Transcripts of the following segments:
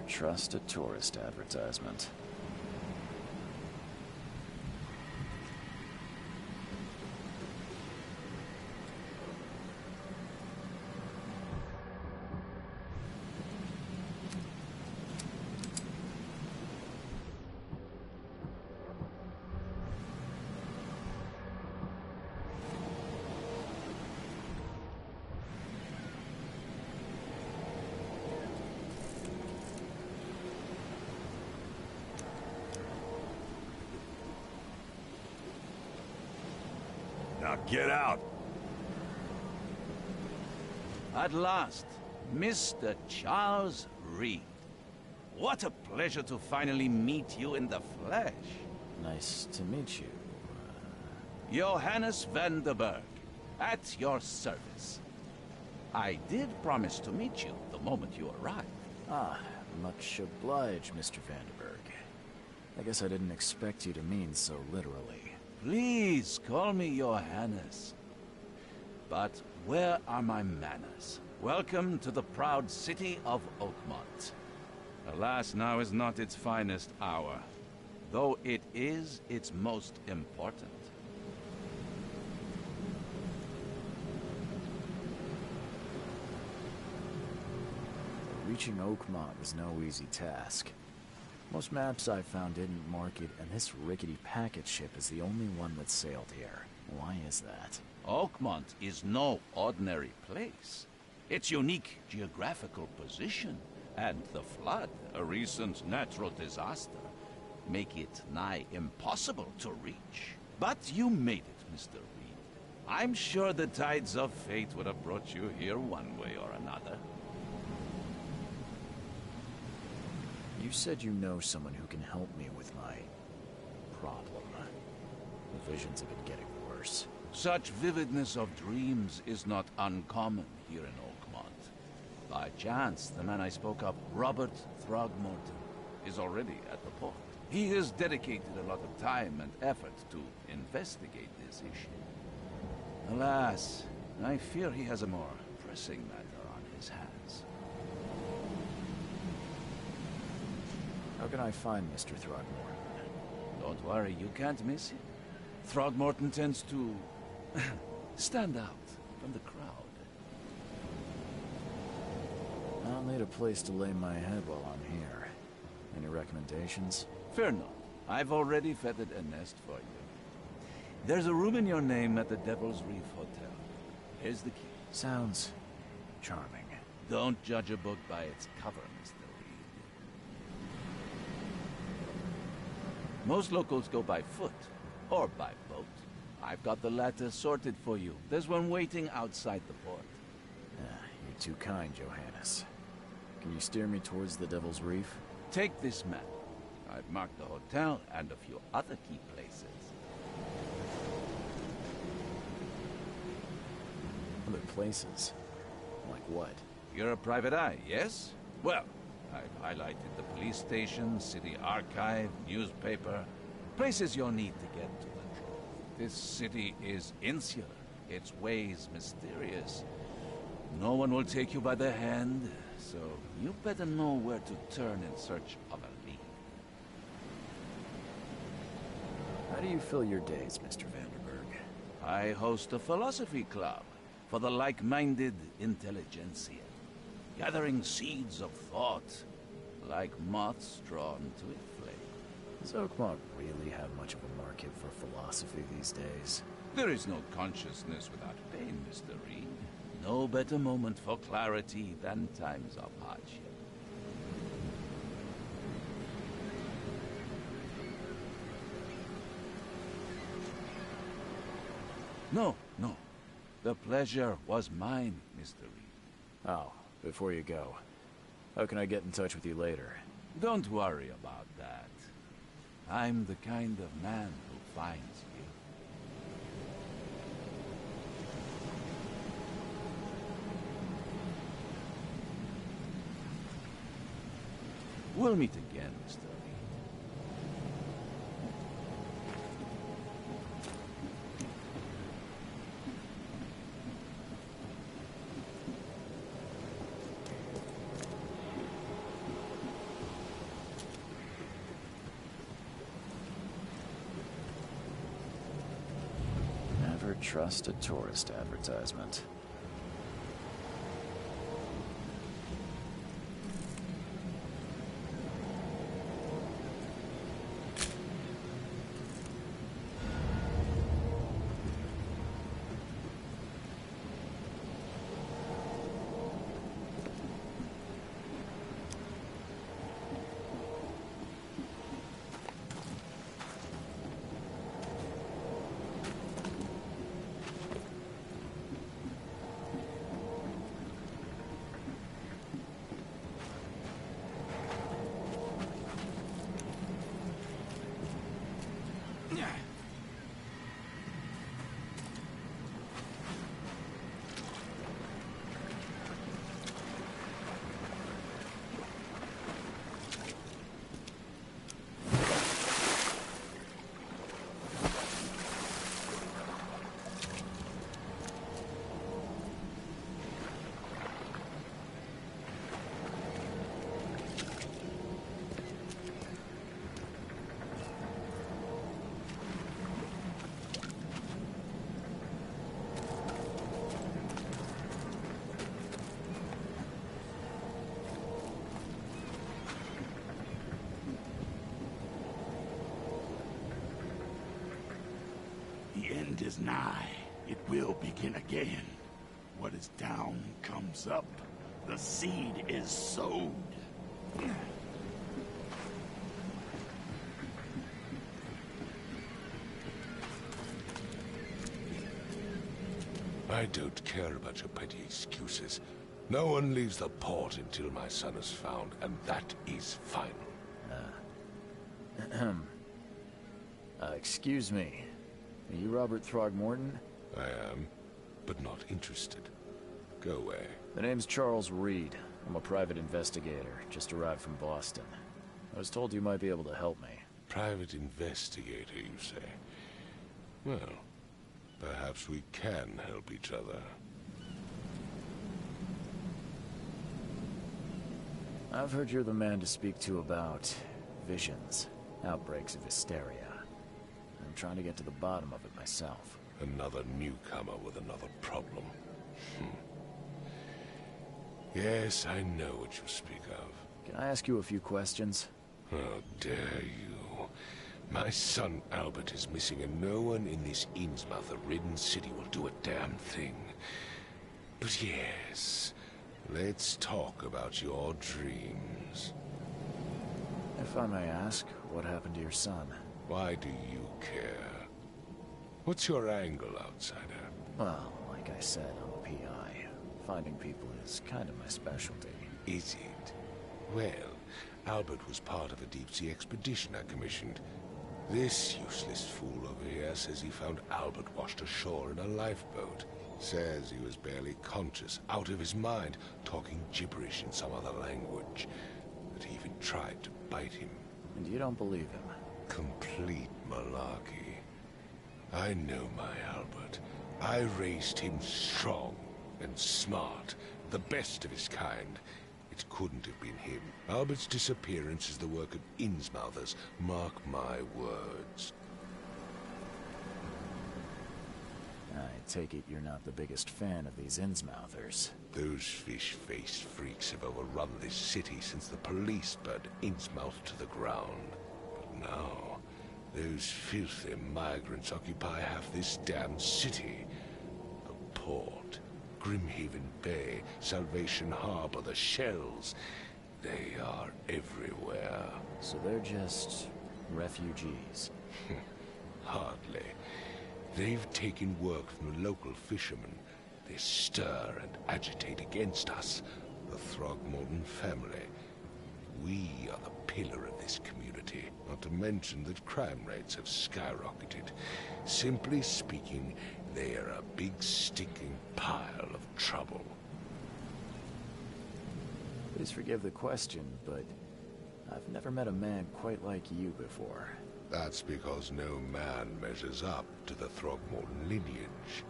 trust a tourist advertisement. Now get out! At last, Mr. Charles Reed. What a pleasure to finally meet you in the flesh. Nice to meet you. Johannes van der Berg, at your service. I did promise to meet you the moment you arrived. Ah, much obliged, Mr. Vanderberg. I guess I didn't expect you to mean so literally. Please call me Johannes. But where are my manners? Welcome to the proud city of Oakmont. Alas, now is not its finest hour, though it is its most important. Reaching Oakmont was no easy task. Most maps I found didn't mark it, and this rickety packet ship is the only one that sailed here. Why is that? Oakmont is no ordinary place. Its unique geographical position and the flood, a recent natural disaster, make it nigh impossible to reach. But you made it, Mr. Reed. I'm sure the tides of fate would have brought you here one way or another. You said you know someone who can help me with my problem. The visions have been getting worse. Such vividness of dreams is not uncommon here in Oakmont. By chance, the man I spoke of, Robert Throgmorton, is already at the port. He has dedicated a lot of time and effort to investigate this issue. Alas, I fear he has a more pressing matter on his hands. How can I find Mr. Throgmorton? Don't worry, you can't miss him. Throgmorton tends to stand out from the crowd. I'll need a place to lay my head while I'm here. Any recommendations? Fear not. I've already feathered a nest for you. There's a room in your name at the Devil's Reef Hotel. Here's the key. Sounds charming. Don't judge a book by its cover, Mr. Reed. Most locals go by foot, or by boat. I've got the latter sorted for you. There's one waiting outside the port. You're too kind, Johannes. Can you steer me towards the Devil's Reef? Take this map. I've marked the hotel and a few other key places. Other places? Like what? You're a private eye, yes? Well, I've highlighted the police station, city archive, newspaper, places you'll need to get to the truth. This city is insular, its ways mysterious. No one will take you by the hand, so you better know where to turn in search of a lead. How do you fill your days, Mr. Vanderberg? I host a philosophy club for the like-minded intelligentsia, gathering seeds of thought, like moths drawn to its flame. Does Oakmont really have much of a market for philosophy these days? There is no consciousness without pain, Mr. Reed. No better moment for clarity than times of hardship. No, no. The pleasure was mine, Mr. Reed. Oh, before you go, how can I get in touch with you later? Don't worry about that. I'm the kind of man who finds you. We'll meet again, Mr. Reed. trust a tourist advertisement. The end is nigh. It will begin again. What is down comes up. The seed is sowed. I don't care about your petty excuses. No one leaves the port until my son is found, and that is final. Excuse me. Are you Robert Throgmorton? I am, but not interested. Go away. The name's Charles Reed. I'm a private investigator, just arrived from Boston. I was told you might be able to help me. Private investigator, you say? Well, perhaps we can help each other. I've heard you're the man to speak to about visions, outbreaks of hysteria. I'm trying to get to the bottom of it myself. Another newcomer with another problem. Yes, I know what you speak of. Can I ask you a few questions? How dare you? My son Albert is missing, and no one in this Innsmouth-ridden city will do a damn thing. But yes, let's talk about your dreams. If I may ask, what happened to your son? Why do you care? What's your angle, outsider? Well, like I said, I'm a PI. Finding people is kind of my specialty. Is it? Well, Albert was part of a deep-sea expedition I commissioned. This useless fool over here says he found Albert washed ashore in a lifeboat. Says he was barely conscious, out of his mind, talking gibberish in some other language. That he even tried to bite him. And you don't believe him? Complete malarkey. I know my Albert. I raised him strong and smart, the best of his kind. It couldn't have been him. Albert's disappearance is the work of Innsmouthers, mark my words. I take it you're not the biggest fan of these Innsmouthers. Those fish-faced freaks have overrun this city since the police burned Innsmouth to the ground. But now, those filthy migrants occupy half this damn city. The port, Grimhaven Bay, Salvation Harbor, the shells. They are everywhere. So they're just refugees? Hardly. They've taken work from the local fishermen. They stir and agitate against us, the Throgmorton family. We are the pillar of this community, not to mention that crime rates have skyrocketed. Simply speaking, they are a big stinking pile of trouble. Please forgive the question, but I've never met a man quite like you before. That's because no man measures up to the Throgmorton lineage.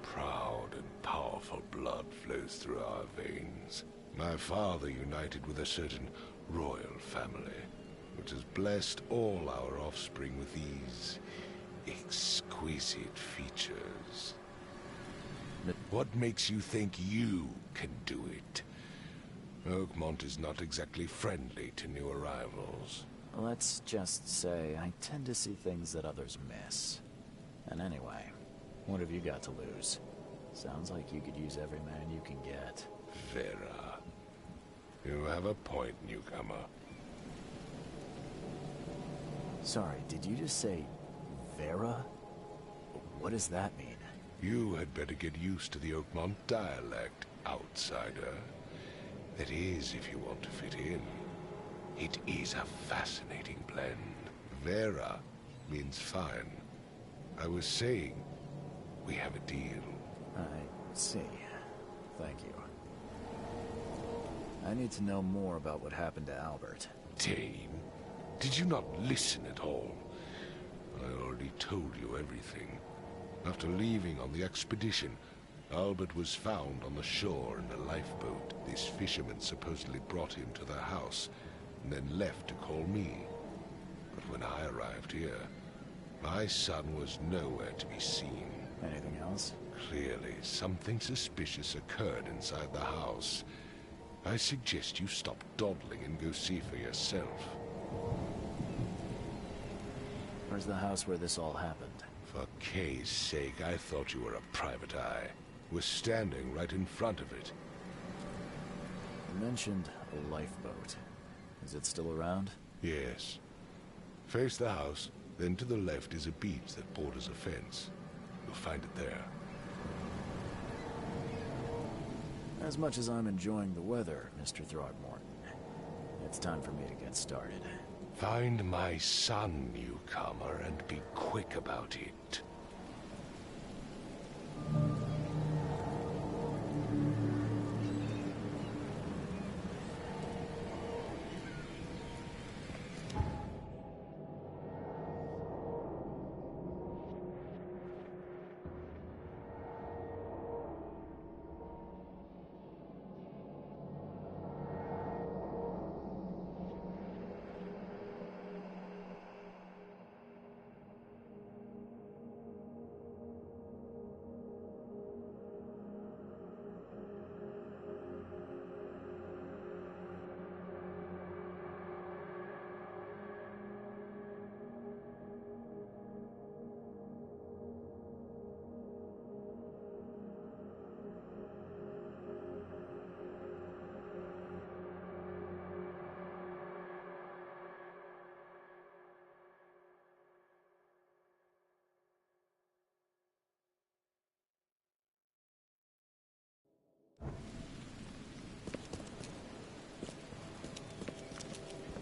Proud and powerful blood flows through our veins. My father united with a certain royal family, which has blessed all our offspring with these exquisite features. What makes you think you can do it? Oakmont is not exactly friendly to new arrivals. Let's just say I tend to see things that others miss. And anyway, what have you got to lose? Sounds like you could use every man you can get. Vera. You have a point, newcomer. Sorry, did you just say Vera? What does that mean? You had better get used to the Oakmont dialect, outsider. That is, if you want to fit in. It is a fascinating blend. Vera means fine. I was saying, we have a deal. I see. Thank you. I need to know more about what happened to Albert. Dane, did you not listen at all? I already told you everything. After leaving on the expedition, Albert was found on the shore in a lifeboat. This fisherman supposedly brought him to their house, and then left to call me. But when I arrived here, my son was nowhere to be seen. Anything else? Clearly, something suspicious occurred inside the house. I suggest you stop dawdling and go see for yourself. Where's the house where this all happened? For Kay's sake, I thought you were a private eye. Was standing right in front of it. You mentioned a lifeboat. Is it still around? Yes. Face the house, then to the left is a beach that borders a fence. You'll find it there. As much as I'm enjoying the weather, Mr. Throgmorton, it's time for me to get started. Find my son, newcomer, and be quick about it.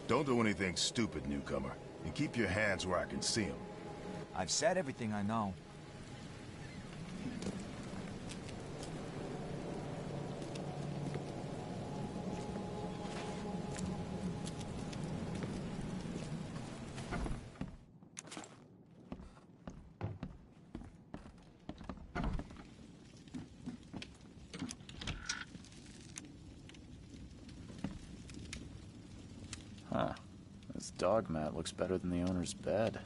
Don't do anything stupid, newcomer. And keep your hands where I can see them. I've said everything I know. Huh. This dog mat looks better than the owner's bed.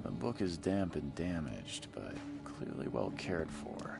The book is damp and damaged, but clearly well cared for.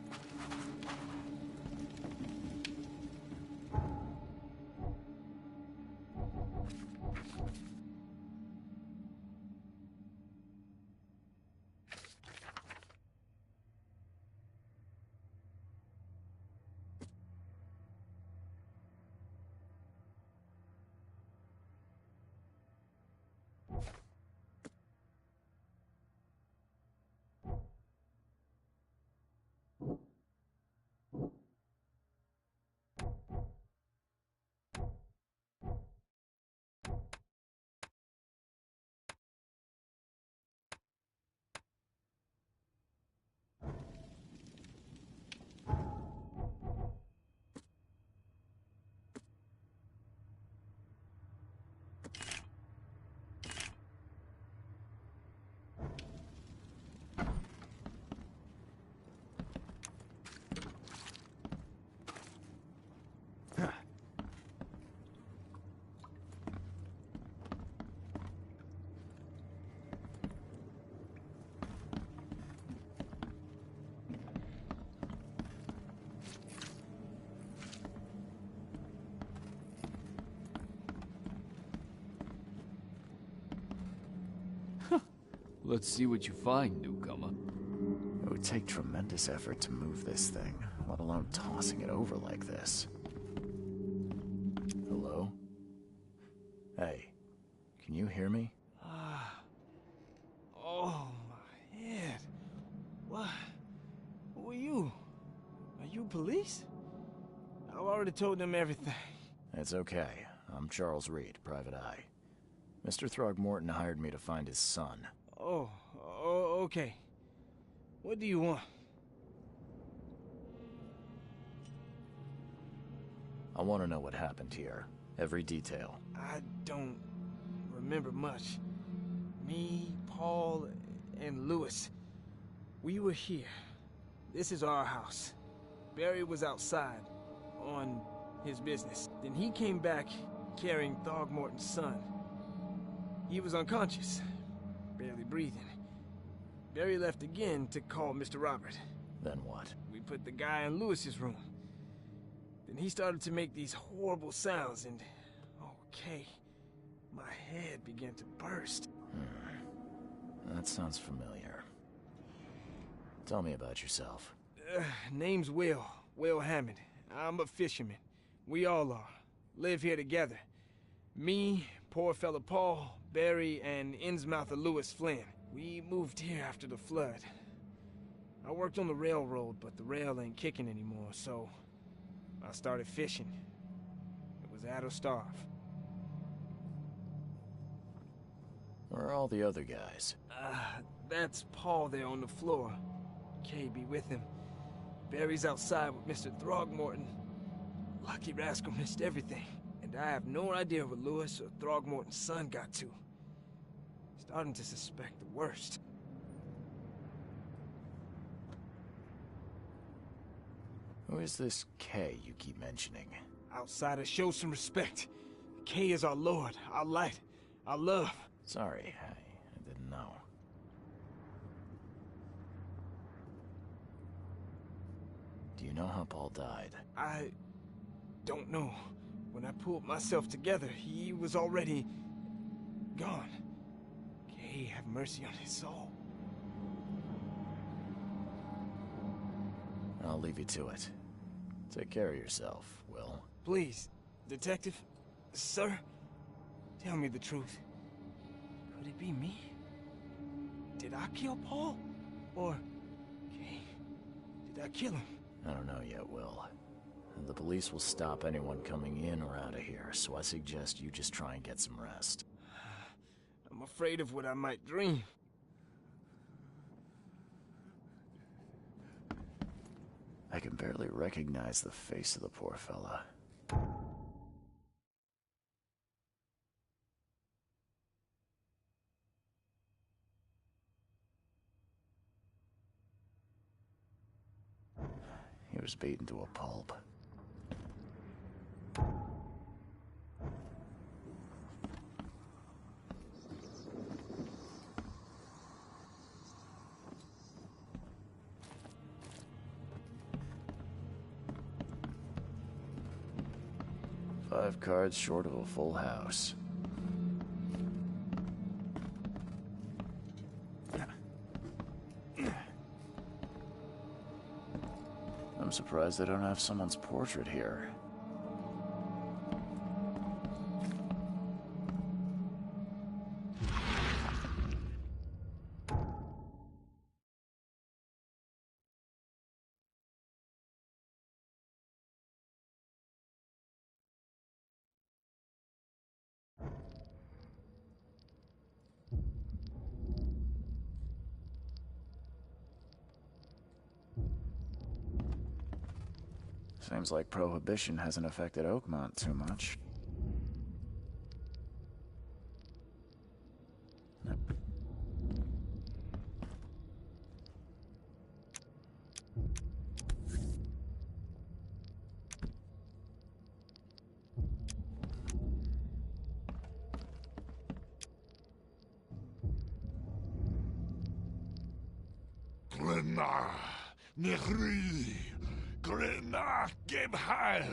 Let's see what you find, newcomer. It would take tremendous effort to move this thing, let alone tossing it over like this. Hello? Hey, can you hear me? Oh, my head. What? Who are you? Are you police? I've already told them everything. It's okay. I'm Charles Reed, Private Eye. Mr. Throgmorton hired me to find his son. Oh, okay. What do you want? I want to know what happened here. Every detail. I don't remember much. Me, Paul, and Louis. We were here. This is our house. Barry was outside, on his business. Then he came back carrying Throgmorton's son. He was unconscious, barely breathing. Barry left again to call Mr. Robert. Then what? We put the guy in Louis's room. Then he started to make these horrible sounds and... okay, my head began to burst. That sounds familiar. Tell me about yourself. Name's Will Hammond. I'm a fisherman. We all are. Live here together. Me, poor fella Paul, Barry, and Innsmouther Louis Flynn. We moved here after the flood. I worked on the railroad, but the rail ain't kicking anymore, so I started fishing. It was add or starve. Where are all the other guys? That's Paul there on the floor. Kay be with him. Barry's outside with Mr. Throgmorton. Lucky rascal missed everything. And I have no idea what Louis or Throgmorton's son got to. Starting to suspect the worst. Who is this Kay you keep mentioning? Outsiders, show some respect. Kay is our lord, our light, our love. Sorry, I didn't know. Do you know how Paul died? I don't know. When I pulled myself together, he was already gone. Kay have mercy on his soul. I'll leave you to it. Take care of yourself, Will. Please, detective, sir, tell me the truth. Could it be me? Did I kill Paul? Or, Kay, did I kill him? I don't know yet, Will. The police will stop anyone coming in or out of here, so I suggest you just try and get some rest. I'm afraid of what I might dream. I can barely recognize the face of the poor fella. He was beaten to a pulp. Five cards short of a full house. I'm surprised they don't have someone's portrait here. Seems like Prohibition hasn't affected Oakmont too much. Glenna, Nehri, Glenna, Gebhal,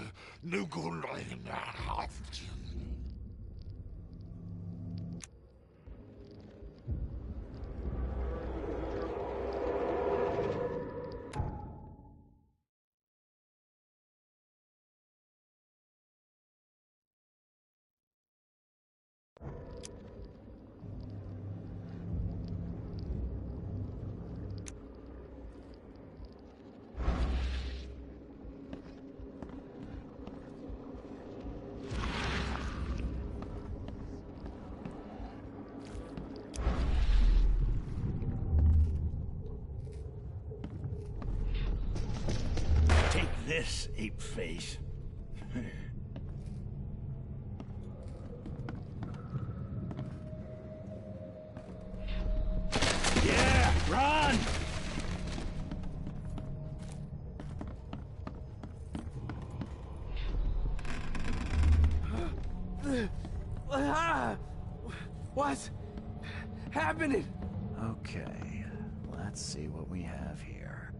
Nugulina, Haftin. this, ape-face. Yeah, run! What's happening? Okay, let's see what we have here.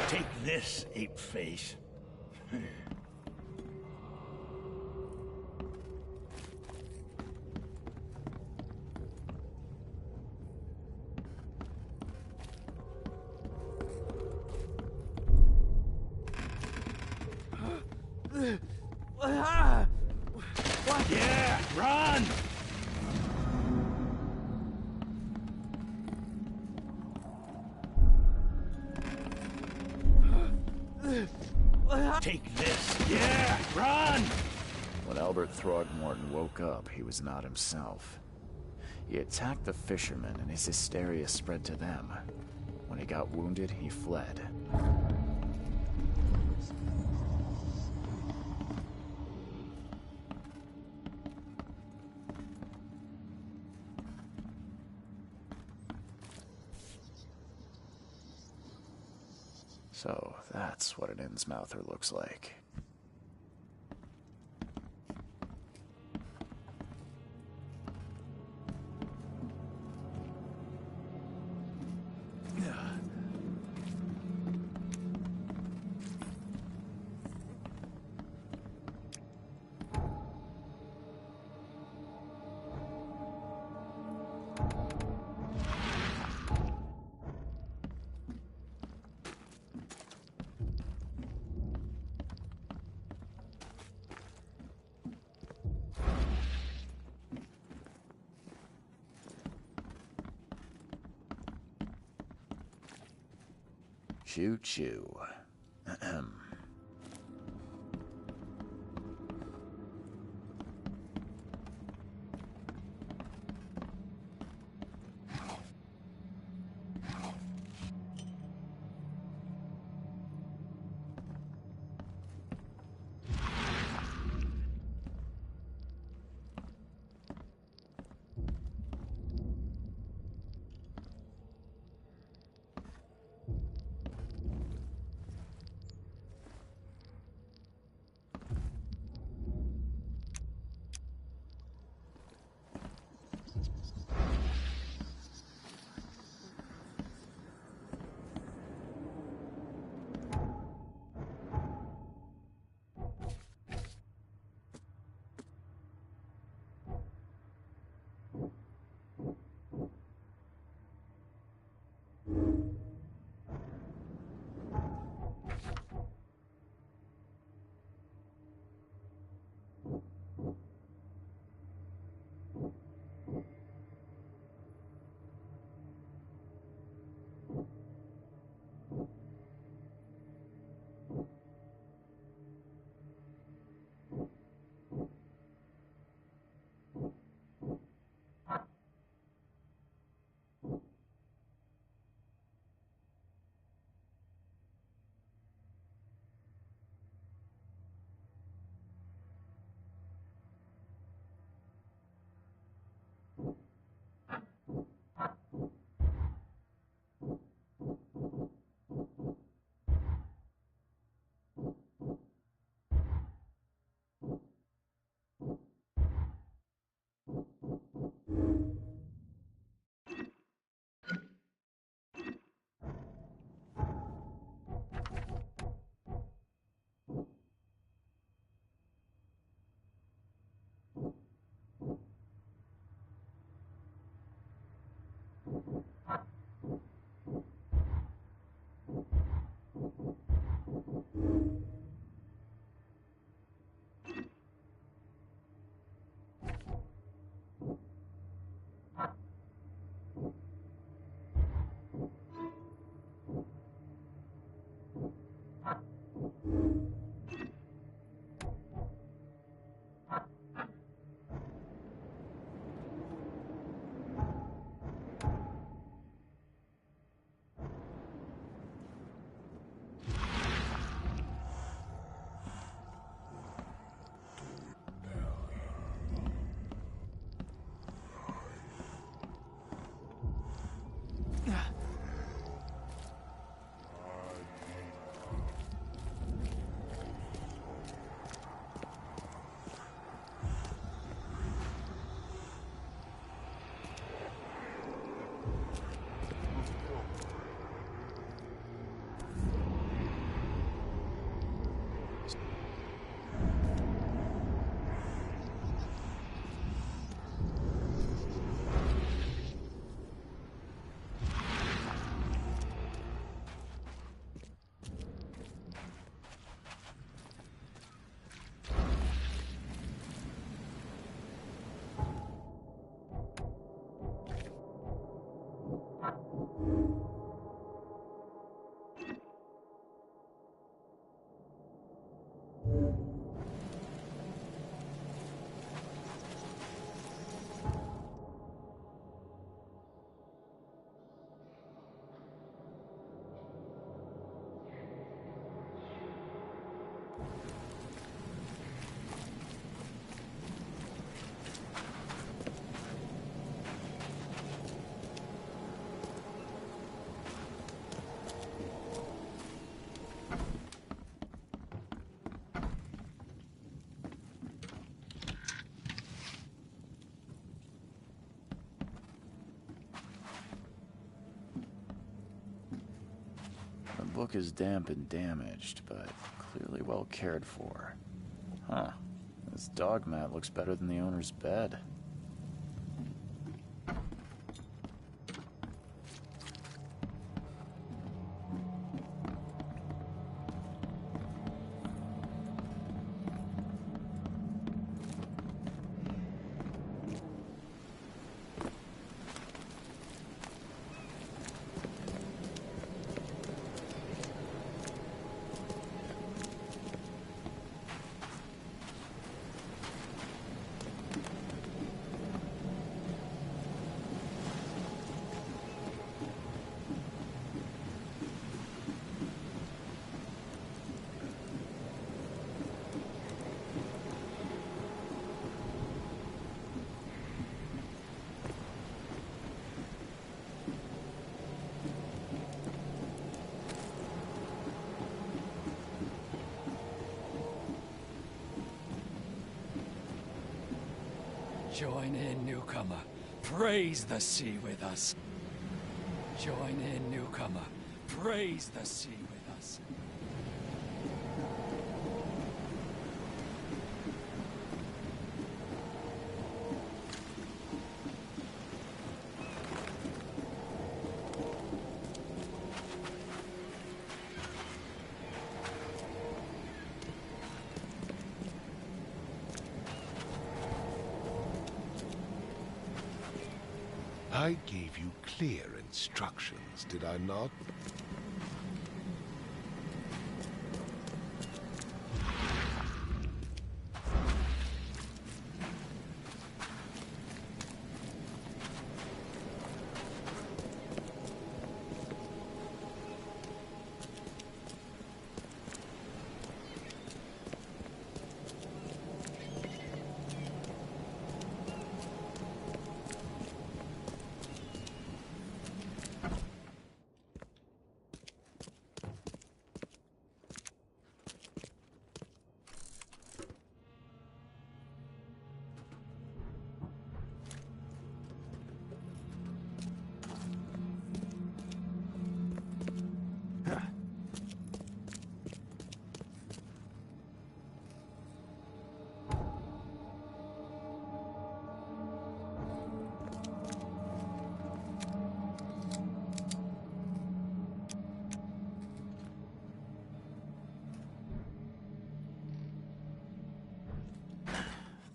Take this, ape-face. What? Yeah, run! Take this. Yeah, run! When Albert Throgmorton woke up, he was not himself. He attacked the fishermen, and his hysteria spread to them. When he got wounded, he fled. So, that's what an Innsmouther looks like. Choo choo. Ahem. book is damp and damaged, but clearly well cared for. Huh. This dog mat looks better than the owner's bed. Join in, newcomer. Praise the sea with us. Join in, newcomer. Praise the sea with us. I gave you clear instructions, did I not?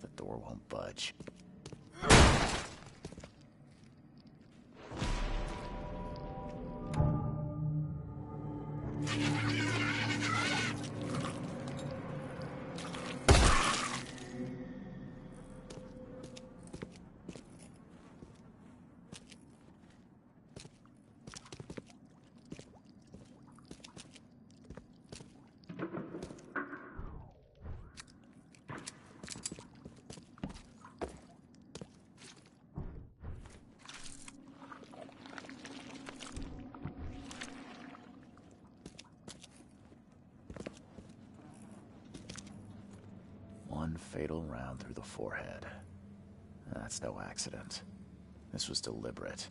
The door won't budge. One fatal round through the forehead. That's no accident. This was deliberate.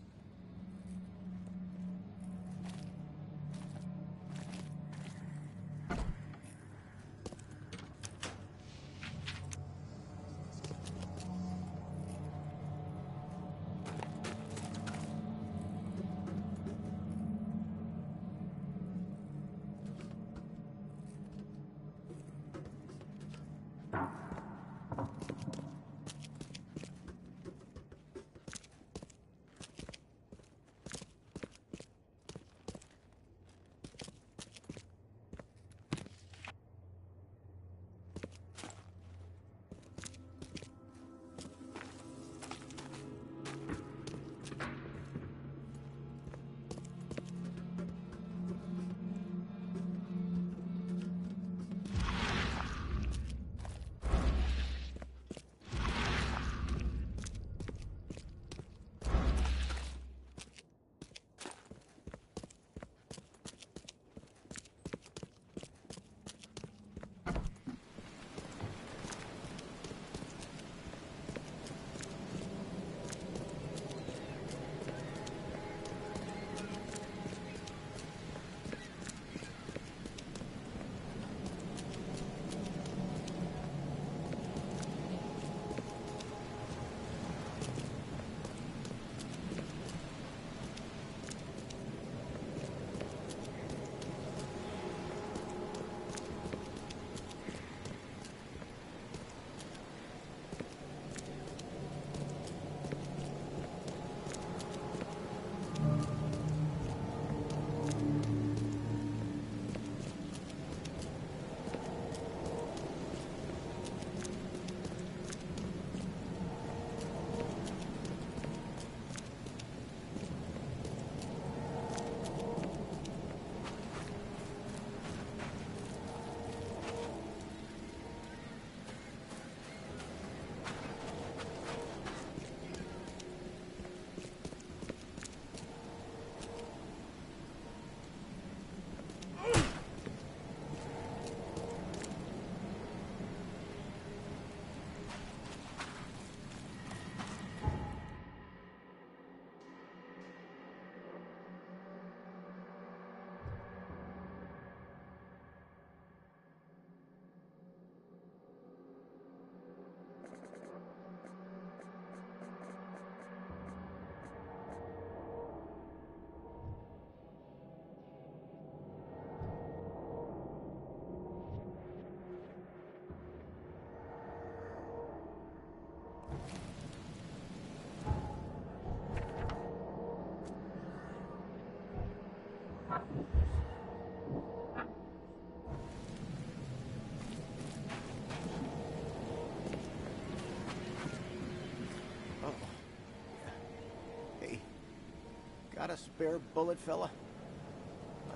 Got a spare bullet, fella?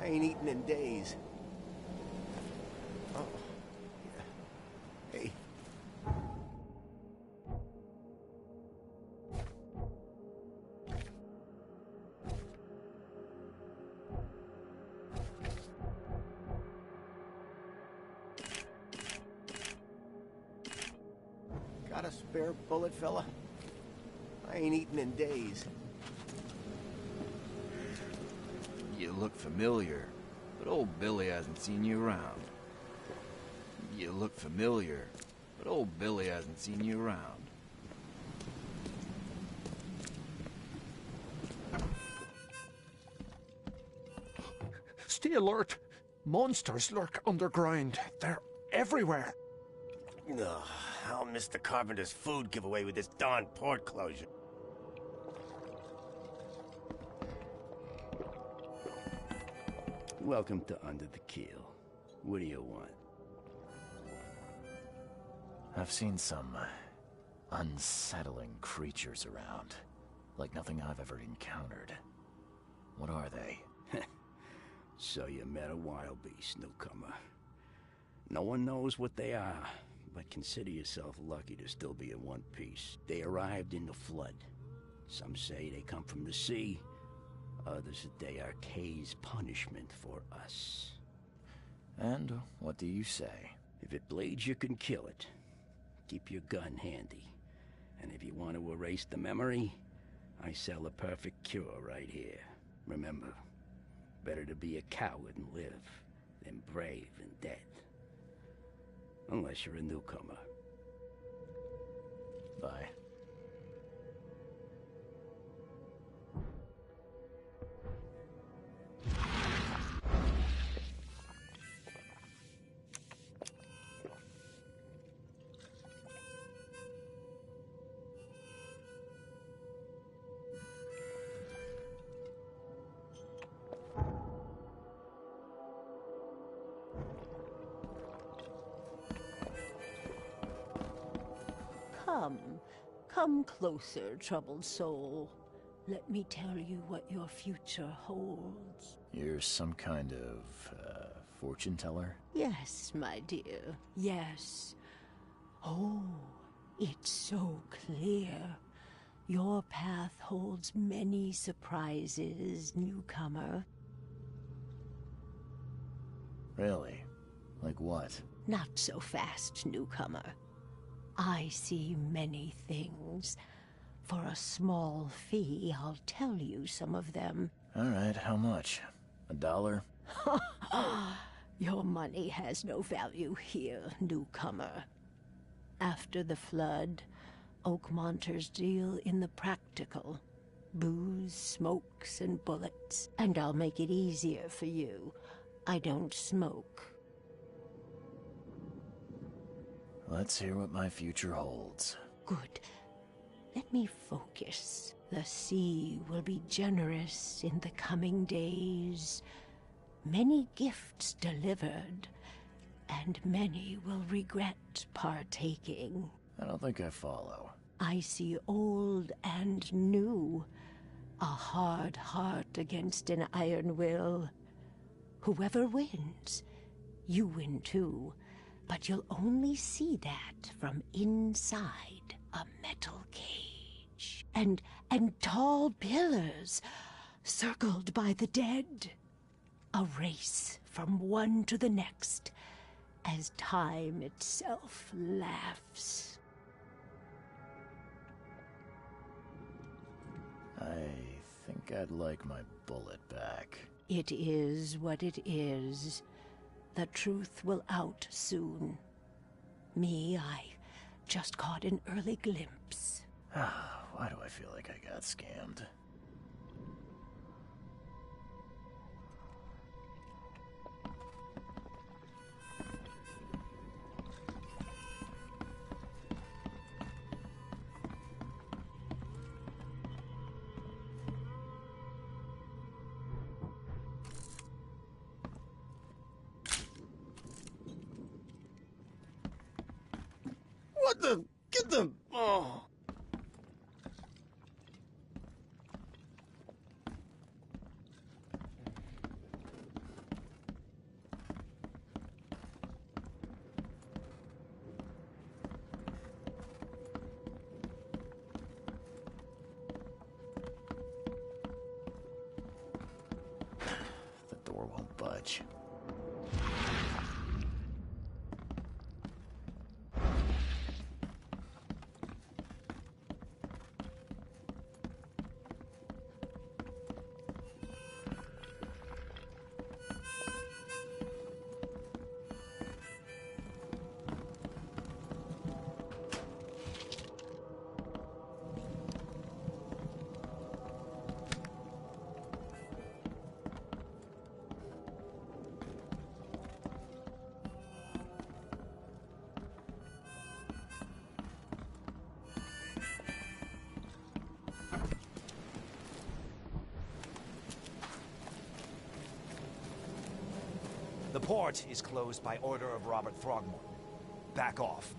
I ain't eaten in days. Oh. Yeah. Hey. Got a spare bullet, fella? I ain't eaten in days. You look familiar, but old Billy hasn't seen you around. You look familiar, but old Billy hasn't seen you around. Stay alert! Monsters lurk underground. They're everywhere. Ugh, I'll miss the carpenter's food giveaway with this darn port closure. Welcome to Under the Keel. What do you want? I've seen some unsettling creatures around, like nothing I've ever encountered. What are they? So you met a wild beast, newcomer. No one knows what they are, but consider yourself lucky to still be in one piece. They arrived in the flood. Some say they come from the sea. Others that they are Kay's punishment for us. And what do you say? If it bleeds, you can kill it. Keep your gun handy. And if you want to erase the memory, I sell a perfect cure right here. Remember, better to be a coward and live than brave and dead. Unless you're a newcomer. Bye. Come closer, troubled soul. Let me tell you what your future holds. You're some kind of, fortune teller? Yes, my dear, yes. Oh, it's so clear. Your path holds many surprises, newcomer. Really? Like what? Not so fast, newcomer. I see many things. For a small fee, I'll tell you some of them. All right, how much? $1? Your money has no value here, newcomer. After the flood, Oakmonters deal in the practical. Booze, smokes, and bullets. And I'll make it easier for you. I don't smoke. Let's hear what my future holds. Good. Let me focus. The sea will be generous in the coming days. Many gifts delivered, and many will regret partaking. I don't think I follow. I see old and new. A hard heart against an iron will. Whoever wins, you win too. But you'll only see that from inside a metal cage. And tall pillars, circled by the dead. A race from one to the next, as time itself laughs. I think I'd like my bullet back. It is what it is. The truth will out soon. Me, I just caught an early glimpse. Why do I feel like I got scammed? What the? Get the... Oh. budge. The port is closed by order of Robert Throgmorton. Back off.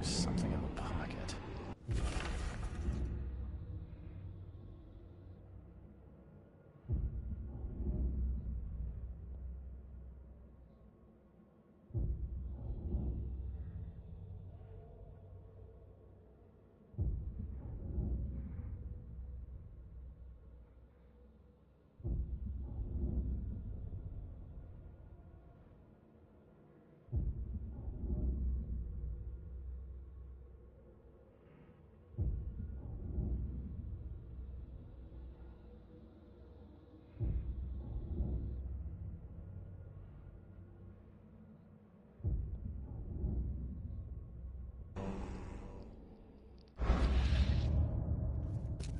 Something in the pocket.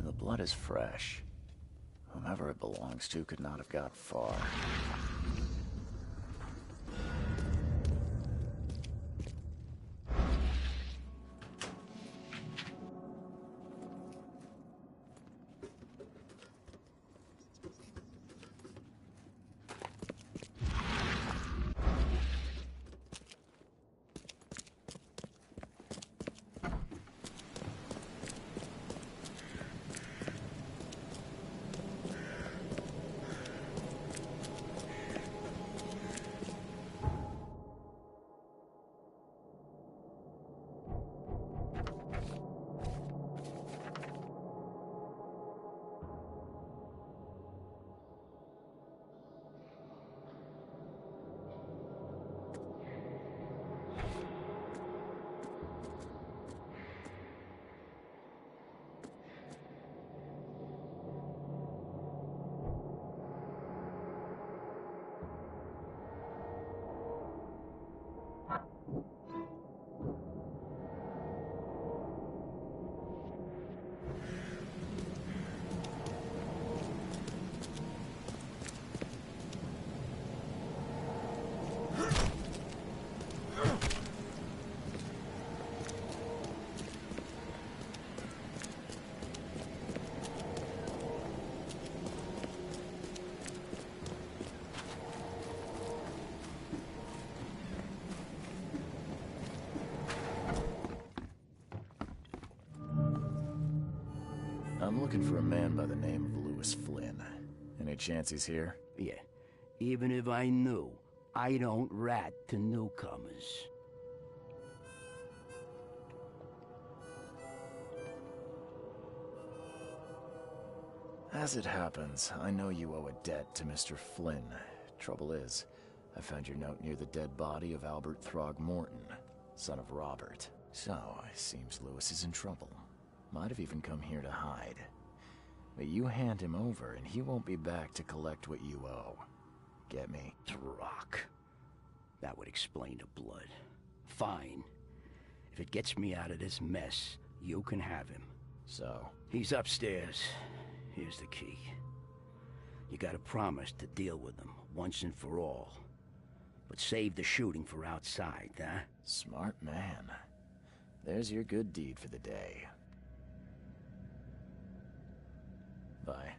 The blood is fresh. Whomever it belongs to could not have got far. I'm looking for a man by the name of Lewis Flynn. Any chance he's here? Yeah. Even if I knew, I don't rat to newcomers. As it happens, I know you owe a debt to Mr. Flynn. Trouble is, I found your note near the dead body of Albert Throgmorton, son of Robert. So, it seems Lewis is in trouble. Might have even come here to hide. But you hand him over and he won't be back to collect what you owe. Get me? Throck. That would explain the blood. Fine. If it gets me out of this mess, you can have him. So? He's upstairs. Here's the key. You gotta promise to deal with him, once and for all. But save the shooting for outside, huh? Smart man. There's your good deed for the day. Bye.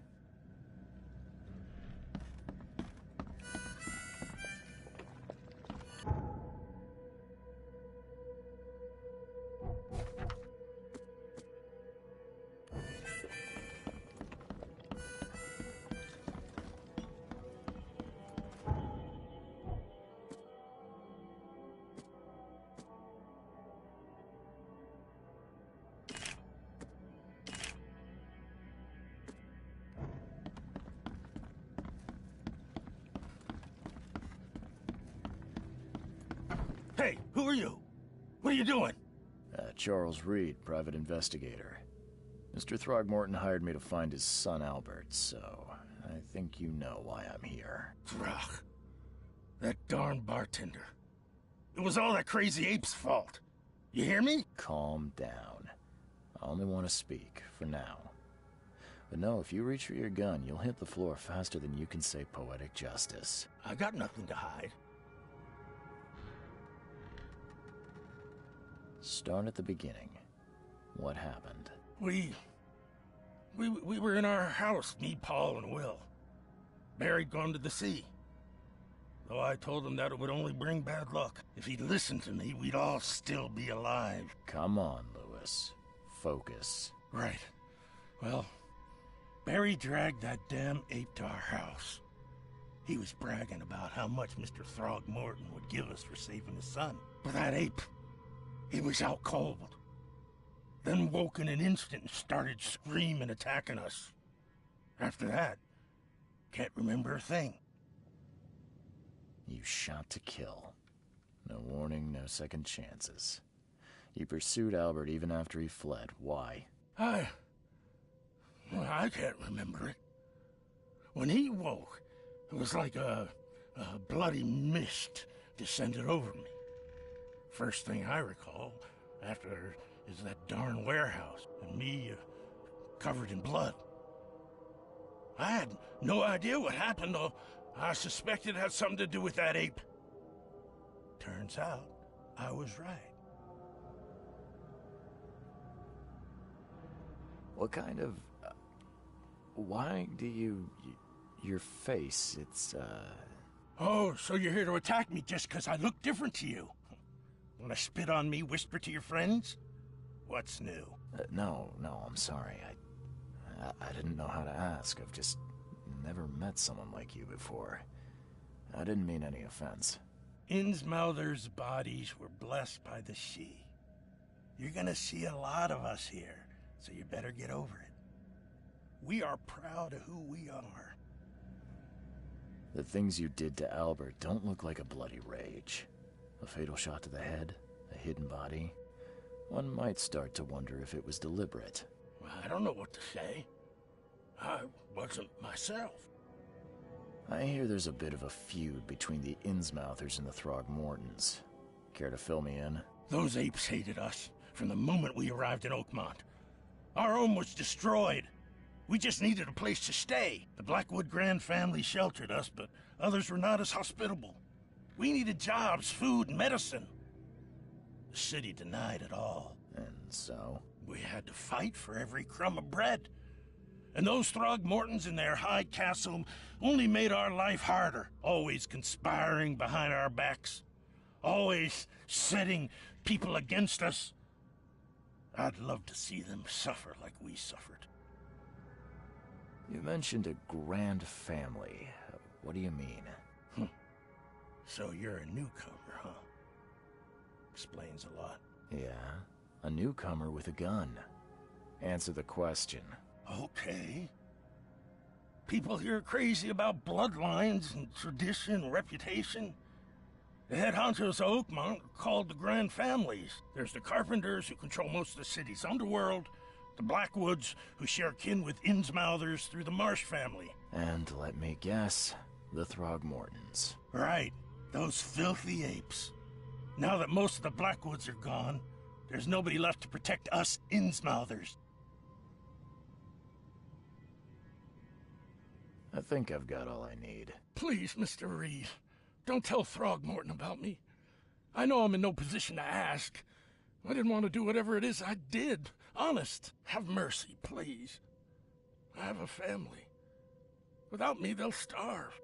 Hey, who are you? What are you doing? Charles Reed, private investigator. Mr. Throgmorton hired me to find his son Albert, so I think you know why I'm here. Throg. That darn bartender. It was all that crazy ape's fault. You hear me? Calm down. I only want to speak, for now. But no, if you reach for your gun, you'll hit the floor faster than you can say poetic justice. I got nothing to hide. Start at the beginning. What happened? We were in our house, me, Paul, and Will. Barry'd gone to the sea. Though I told him that it would only bring bad luck. If he'd listened to me, we'd all still be alive. Come on, Lewis. Focus. Right. Well, Barry dragged that damn ape to our house. He was bragging about how much Mr. Throgmorton would give us for saving his son. But that ape, he was out cold. Then woke in an instant and started screaming, attacking us. After that, can't remember a thing. You shot to kill. No warning, no second chances. You pursued Albert even after he fled. Why? I can't remember it. When he woke, it was like a bloody mist descended over me. First thing I recall after is that darn warehouse and me covered in blood. I had no idea what happened, though I suspected it had something to do with that ape. Turns out, I was right. What kind of... why do you... your face, it's, Oh, so you're here to attack me just because I look different to you? Want to spit on me, whisper to your friends? What's new? No, I'm sorry. I didn't know how to ask. I've just never met someone like you before. I didn't mean any offense. Innsmouther's bodies were blessed by the sea. You're gonna see a lot of us here, so you better get over it. We are proud of who we are. The things you did to Albert don't look like a bloody rage. A fatal shot to the head, a hidden body. One might start to wonder if it was deliberate. I don't know what to say. I wasn't myself. I hear there's a bit of a feud between the Innsmouthers and the Throgmortons. Care to fill me in? Those apes hated us from the moment we arrived in Oakmont. Our home was destroyed. We just needed a place to stay. The Blackwood Grand family sheltered us, but others were not as hospitable. We needed jobs, food, and medicine. The city denied it all. And so? We had to fight for every crumb of bread. And those Throgmortons in their high castle only made our life harder, always conspiring behind our backs, always setting people against us. I'd love to see them suffer like we suffered. You mentioned a grand family. What do you mean? So you're a newcomer, huh? Explains a lot. Yeah, a newcomer with a gun. Answer the question. Okay. People here are crazy about bloodlines and tradition and reputation. The head honchos of Oakmont are called the Grand Families. There's the Carpenters, who control most of the city's underworld, the Blackwoods, who share kin with Innsmouthers through the Marsh family. And let me guess, the Throgmortons. Right, those filthy apes. Now that most of the Blackwoods are gone, there's nobody left to protect us Innsmouthers. I think I've got all I need. Please, Mr. Reed, don't tell Throgmorton about me. I know I'm in no position to ask. I didn't want to do whatever it is I did. Honest, have mercy, please. I have a family. Without me, they'll starve.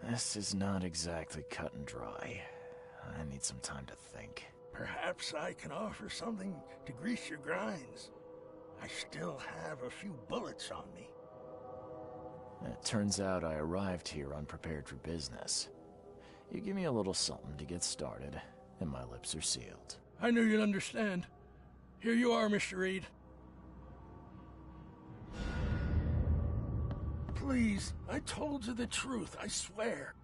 This is not exactly cut and dry. I need some time to think. Perhaps I can offer something to grease your grinds. I still have a few bullets on me. It turns out I arrived here unprepared for business. You give me a little something to get started, and my lips are sealed. I knew you'd understand. Here you are, Mr. Reed. Please, I told you the truth, I swear.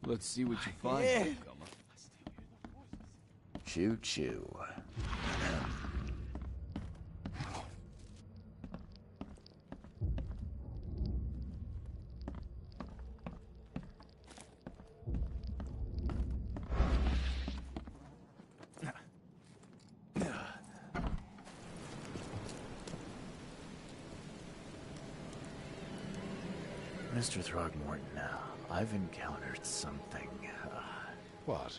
Let's see what you find. Yeah. Choo-choo. Mr. Throgmorton, I've encountered something. What?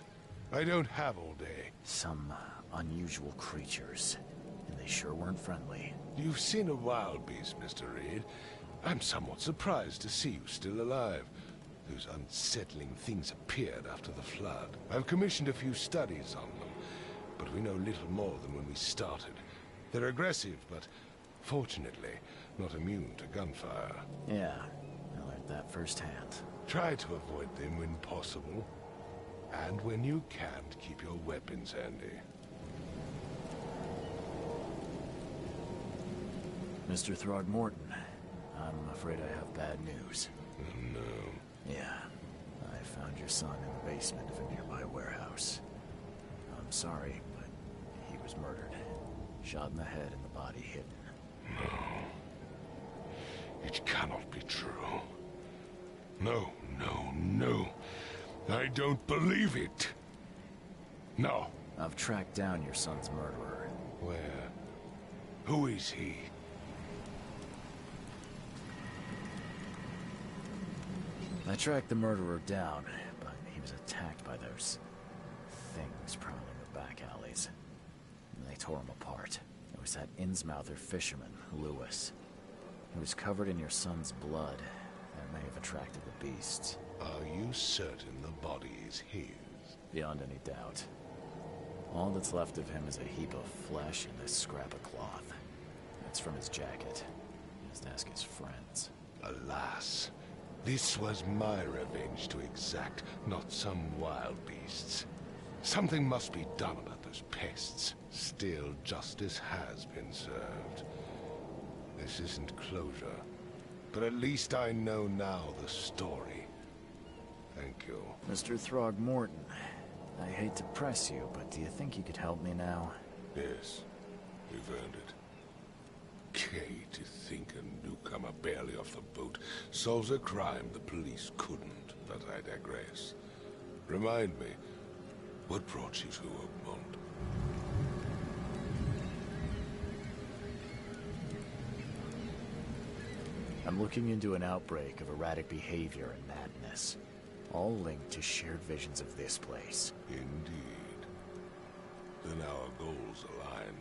I don't have all day. Some unusual creatures, and they sure weren't friendly. You've seen a wild beast, Mr. Reed. I'm somewhat surprised to see you still alive. Those unsettling things appeared after the flood. I've commissioned a few studies on them, but we know little more than when we started. They're aggressive, but fortunately not immune to gunfire. Yeah, I learned that firsthand. Try to avoid them when possible. And when you can't, keep your weapons handy. Mr. Throgmorton, I'm afraid I have bad news. Oh, no. Yeah, I found your son in the basement of a nearby warehouse. I'm sorry, but he was murdered. Shot in the head and the body hidden. No. It cannot be true. No, no, no. I don't believe it. No. I've tracked down your son's murderer. Where? Who is he? I tracked the murderer down, but he was attacked by those things prowling the back alleys. And they tore him apart. It was that Innsmouther fisherman, Lewis. He was covered in your son's blood. That may have attracted the beasts. Are you certain the body is his? Beyond any doubt. All that's left of him is a heap of flesh and this scrap of cloth. It's from his jacket. Just ask his friends. Alas. This was my revenge to exact, not some wild beasts. Something must be done about those pests. Still, justice has been served. This isn't closure, but at least I know now the story. Thank you. Mr. Throgmorton, I hate to press you, but do you think you could help me now? Yes, you've earned it. Kay, to think a newcomer barely off the boat solves a crime the police couldn't, but I digress. Remind me, what brought you to Oakmont? I'm looking into an outbreak of erratic behavior and madness, all linked to shared visions of this place. Indeed. Then our goals align.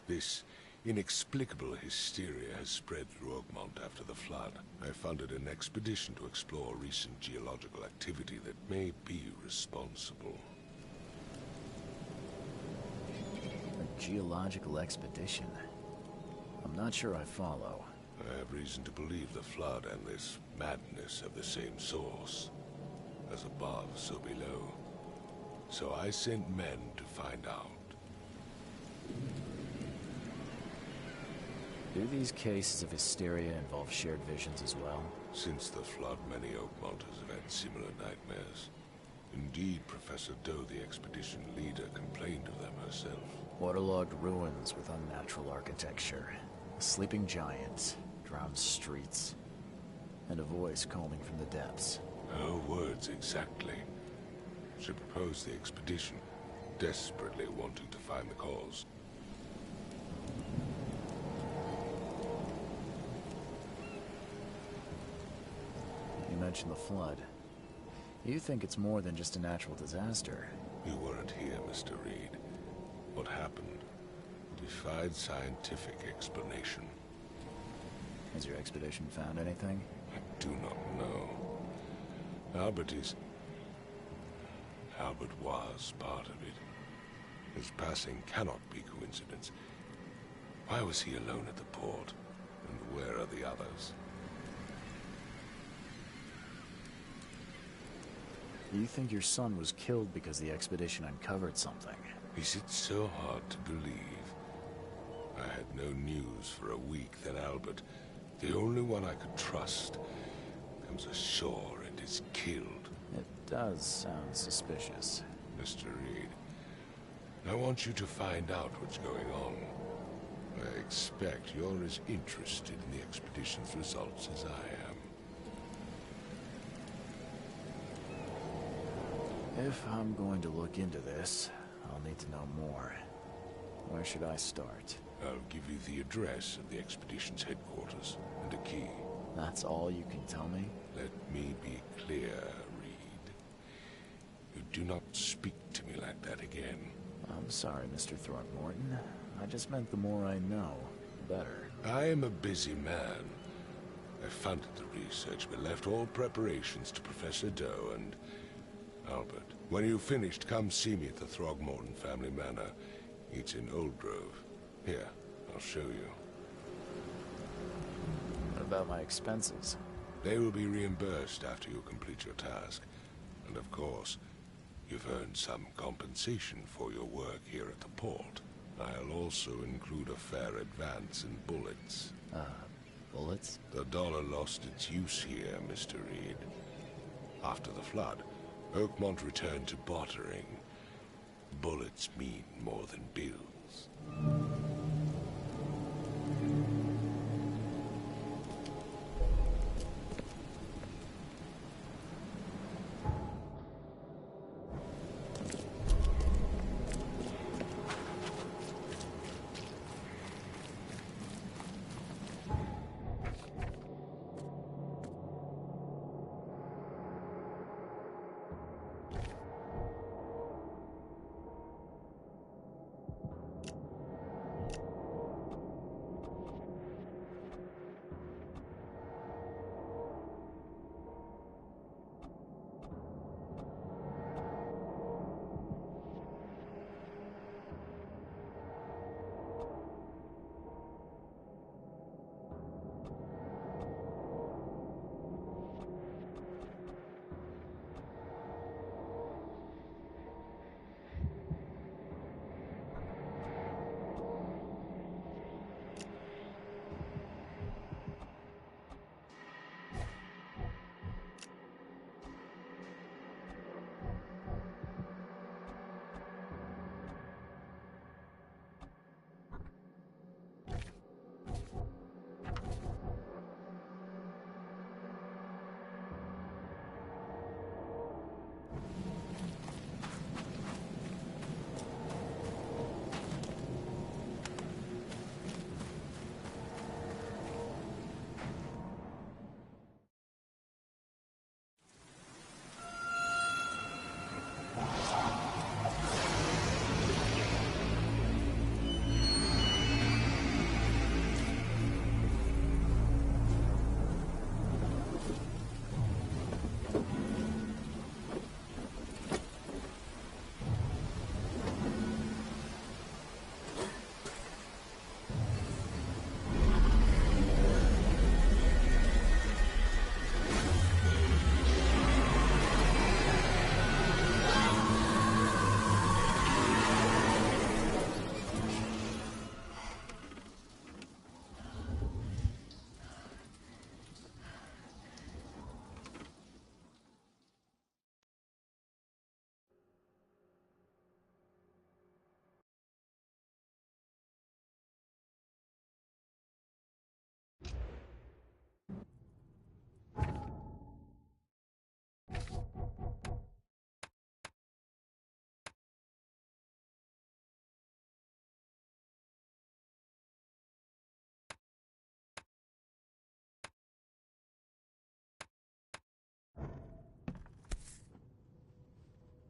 This inexplicable hysteria has spread through Oakmont after the flood. I funded an expedition to explore recent geological activity that may be responsible. A geological expedition? I'm not sure I follow. I have reason to believe the flood and this madness have the same source. As above, so below. So I sent men to find out. Do these cases of hysteria involve shared visions as well? Since the flood, many Oakmonters have had similar nightmares. Indeed, Professor Doe, the expedition leader, complained of them herself. Waterlogged ruins with unnatural architecture, a sleeping giant, drowned streets, and a voice calling from the depths. Her words exactly. She proposed the expedition, desperately wanting to find the cause. You mentioned the flood. You think it's more than just a natural disaster? You weren't here, Mr. Reed. What happened defied scientific explanation. Has your expedition found anything? I do not know. Albert was part of it. His passing cannot be coincidence. Why was he alone at the port? And where are the others? You think your son was killed because the expedition uncovered something? Is it so hard to believe? I had no news for a week, then Albert, the only one I could trust, comes ashore and is killed. It does sound suspicious. Mr. Reed, I want you to find out what's going on. I expect you're as interested in the expedition's results as I am. If I'm going to look into this, I'll need to know more. Where should I start? I'll give you the address of the expedition's headquarters and a key. That's all you can tell me? Let me be clear, Reed. You do not speak to me like that again. I'm sorry, Mr. Throgmorton. I just meant the more I know, the better. I am a busy man. I funded the research, but left all preparations to Professor Doe and Albert. When you've finished, come see me at the Throgmorton family manor. It's in Old Grove. Here, I'll show you. What about my expenses? They will be reimbursed after you complete your task. And of course, you've earned some compensation for your work here at the port. I'll also include a fair advance in bullets. Bullets? The dollar lost its use here, Mr. Reed. After the flood, Oakmont returned to bartering. Bullets mean more than bills.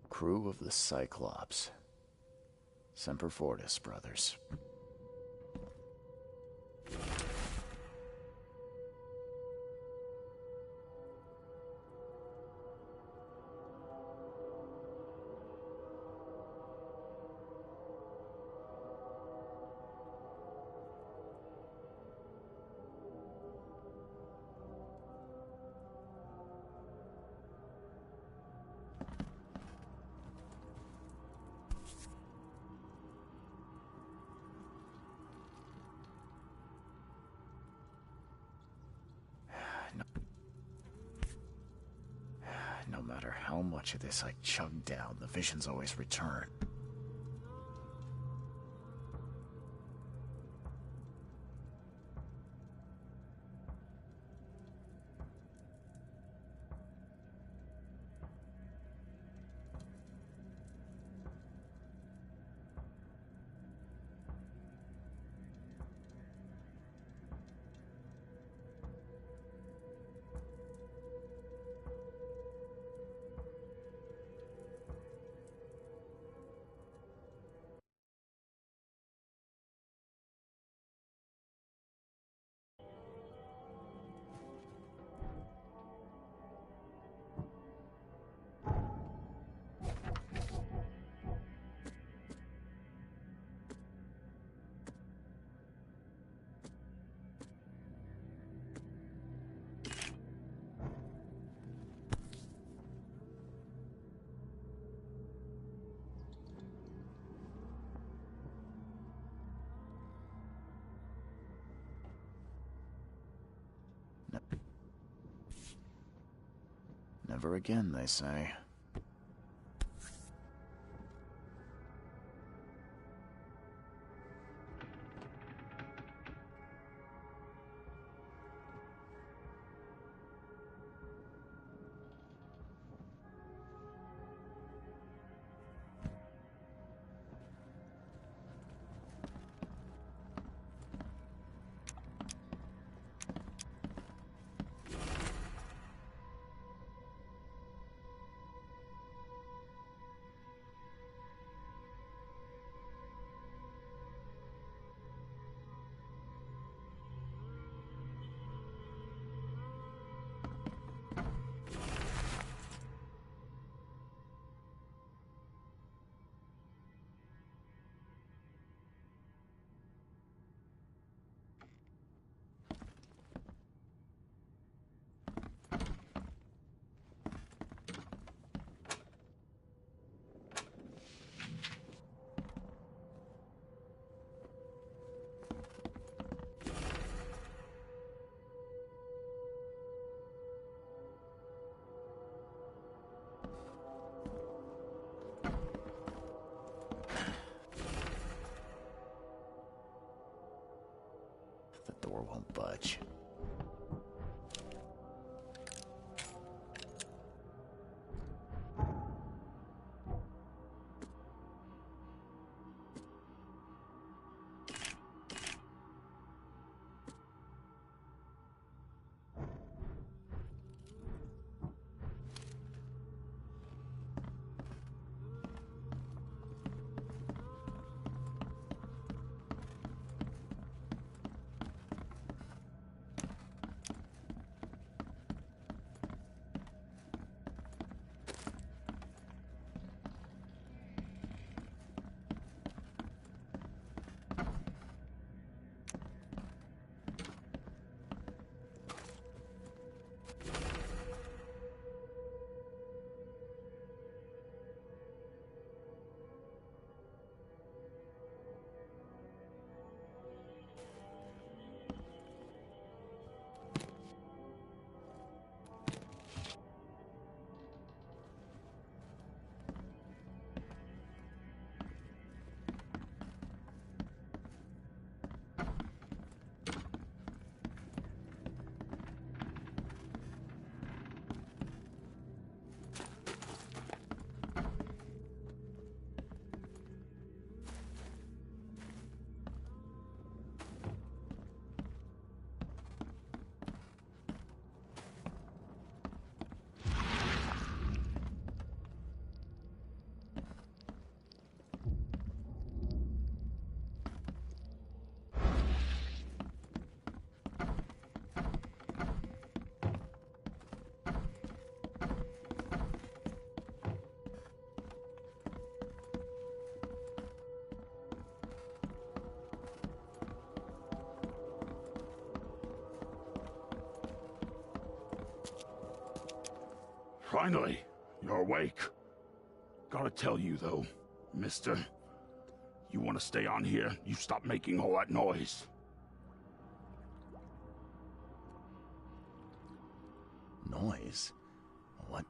Crew of the Cyclops. Semper Fortis, brothers. No matter how much of this I chug down, the visions always return. Never again, they say. The door won't budge. Finally, you're awake. Gotta tell you, though, mister, you want to stay on here, you stop making all that noise. Noise? What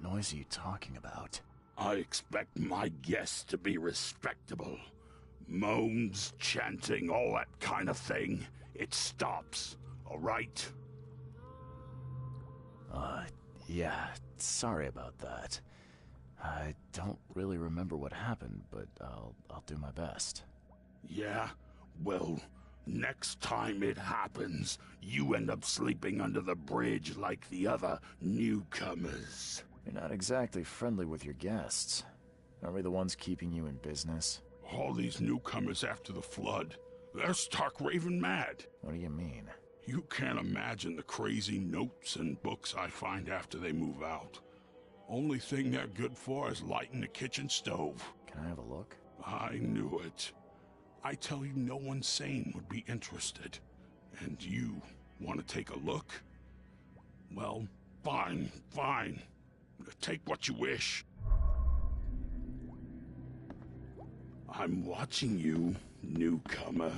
noise are you talking about? I expect my guests to be respectable. Moans, chanting, all that kind of thing. It stops, all right? Yeah, sorry about that. I don't really remember what happened, but I'll do my best. Yeah? Well, next time it happens, you end up sleeping under the bridge like the other newcomers. You're not exactly friendly with your guests. Aren't we the ones keeping you in business? All these newcomers after the flood, they're stark raving mad. What do you mean? You can't imagine the crazy notes and books I find after they move out. Only thing they're good for is lighting the kitchen stove. Can I have a look? I knew it. I tell you, no one sane would be interested. And you want to take a look? Well, fine. Take what you wish. I'm watching you, newcomer.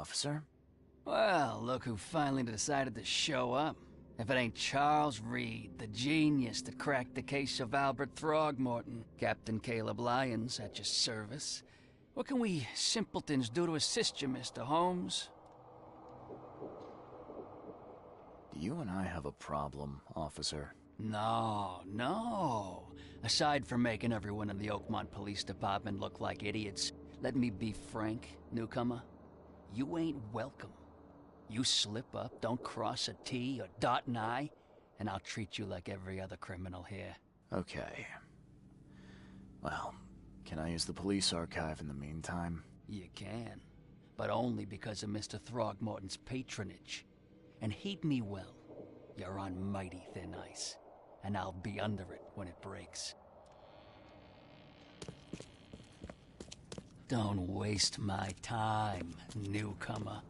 officer. Well, look who finally decided to show up. If it ain't Charles Reed, the genius that cracked the case of Albert Throgmorton. Captain Caleb Lyons at your service. What can we simpletons do to assist you, Mr. Holmes? Do you and I have a problem, officer? No. Aside from making everyone in the Oakmont Police Department look like idiots, let me be frank, newcomer. You ain't welcome. You slip up, don't cross a T or dot an I, and I'll treat you like every other criminal here. Okay. Well, can I use the police archive in the meantime? You can, but only because of Mr. Throgmorton's patronage. And heed me well, you're on mighty thin ice, and I'll be under it when it breaks. Don't waste my time, newcomer.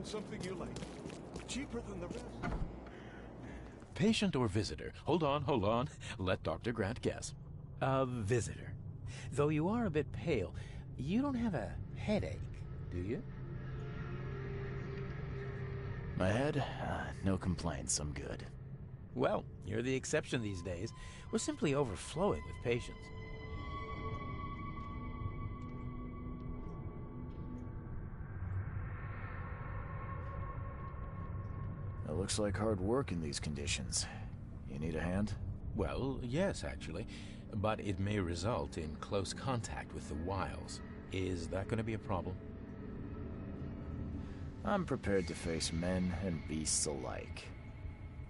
something you like. Cheaper than the rest. Patient or visitor? Hold on. Let Dr. Grant guess. A visitor. Though you are a bit pale, you don't have a headache, do you? My head? No complaints, I'm good. Well, you're the exception these days. We're simply overflowing with patients. It looks like hard work in these conditions. You need a hand? Well, yes, actually. But it may result in close contact with the wiles. Is that going to be a problem? I'm prepared to face men and beasts alike.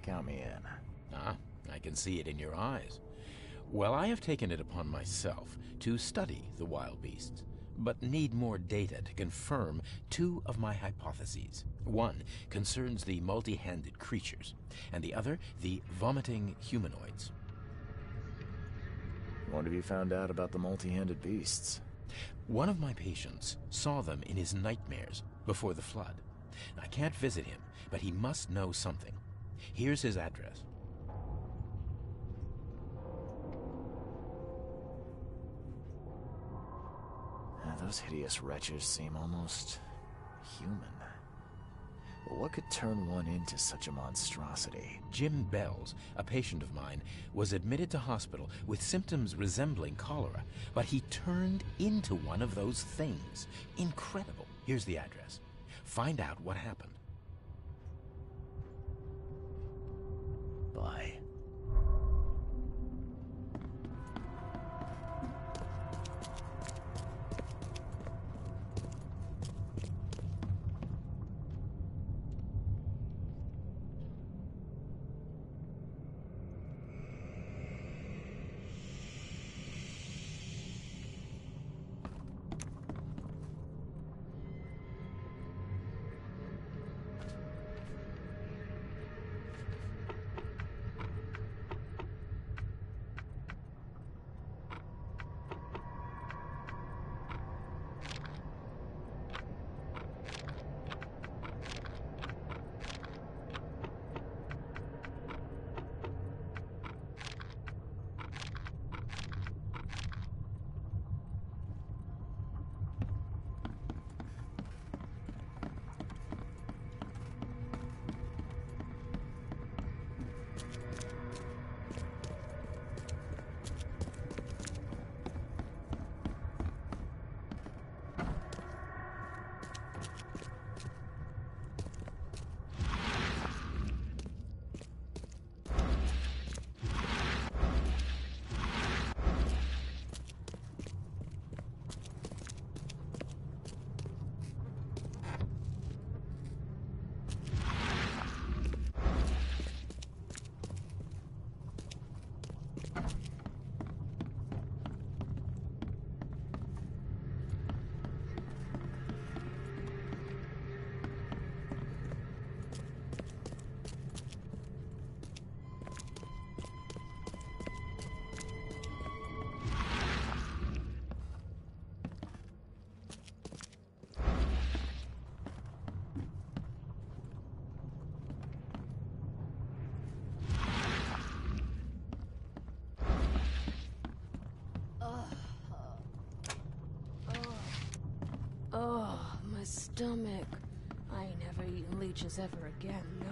Count me in. Ah, I can see it in your eyes. Well, I have taken it upon myself to study the wild beasts, but need more data to confirm two of my hypotheses. One concerns the multi-handed creatures, and the other the vomiting humanoids. What have you found out about the multi-handed beasts? One of my patients saw them in his nightmares before the flood. I can't visit him, but he must know something. Here's his address. Those hideous wretches seem almost human. But what could turn one into such a monstrosity? Jim Bells, a patient of mine, was admitted to hospital with symptoms resembling cholera, but he turned into one of those things. Incredible. Here's the address. Find out what happened. Bye. Oh, my stomach. I ain't never eaten leeches ever again, no.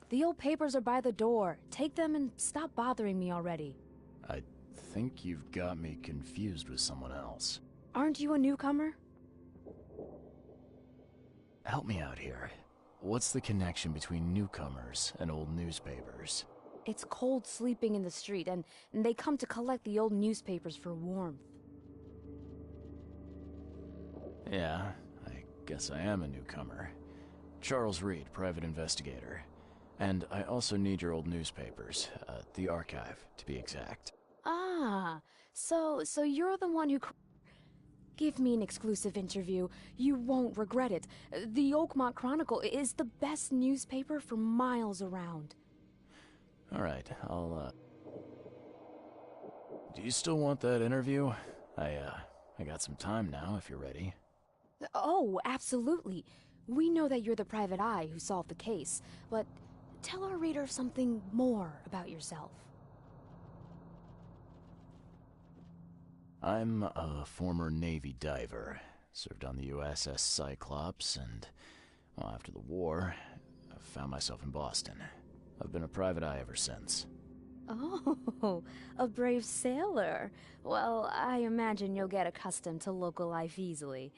The old papers are by the door. Take them and stop bothering me already. I think you've got me confused with someone else. Aren't you a newcomer? Help me out here. What's the connection between newcomers and old newspapers? It's cold sleeping in the street, and they come to collect the old newspapers for warmth. Yeah, I guess I am a newcomer. Charles Reed, private investigator. And I also need your old newspapers, the archive, to be exact. Ah, so you're the one who... Give me an exclusive interview. You won't regret it. The Oakmont Chronicle is the best newspaper for miles around. All right, Do you still want that interview? I got some time now, if you're ready. Oh, absolutely. We know that you're the private eye who solved the case, but tell our reader something more about yourself. I'm a former Navy diver. Served on the USS Cyclops, and, well, after the war, I found myself in Boston. I've been a private eye ever since. Oh, a brave sailor. Well, I imagine you'll get accustomed to local life easily.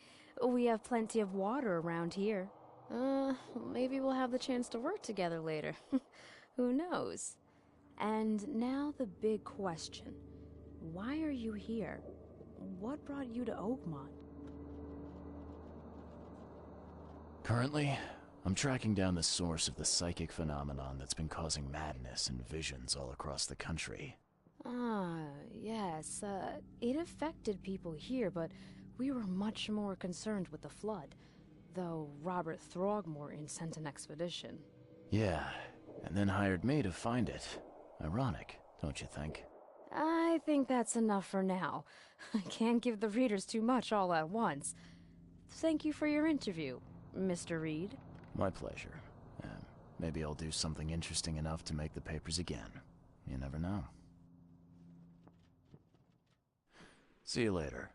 We have plenty of water around here. Maybe we'll have the chance to work together later. Who knows? And now the big question. Why are you here? What brought you to Oakmont? Currently, I'm tracking down the source of the psychic phenomenon that's been causing madness and visions all across the country. Ah, yes. It affected people here, but we were much more concerned with the flood. Though Robert Throgmorton sent an expedition. Yeah, and then hired me to find it. Ironic, don't you think? I think that's enough for now. I can't give the readers too much all at once. Thank you for your interview, Mr. Reed. My pleasure. Maybe I'll do something interesting enough to make the papers again. You never know. See you later.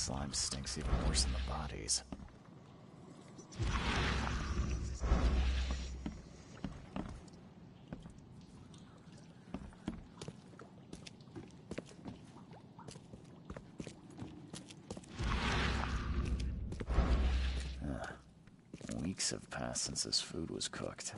slime stinks even worse than the bodies. Weeks have passed since this food was cooked.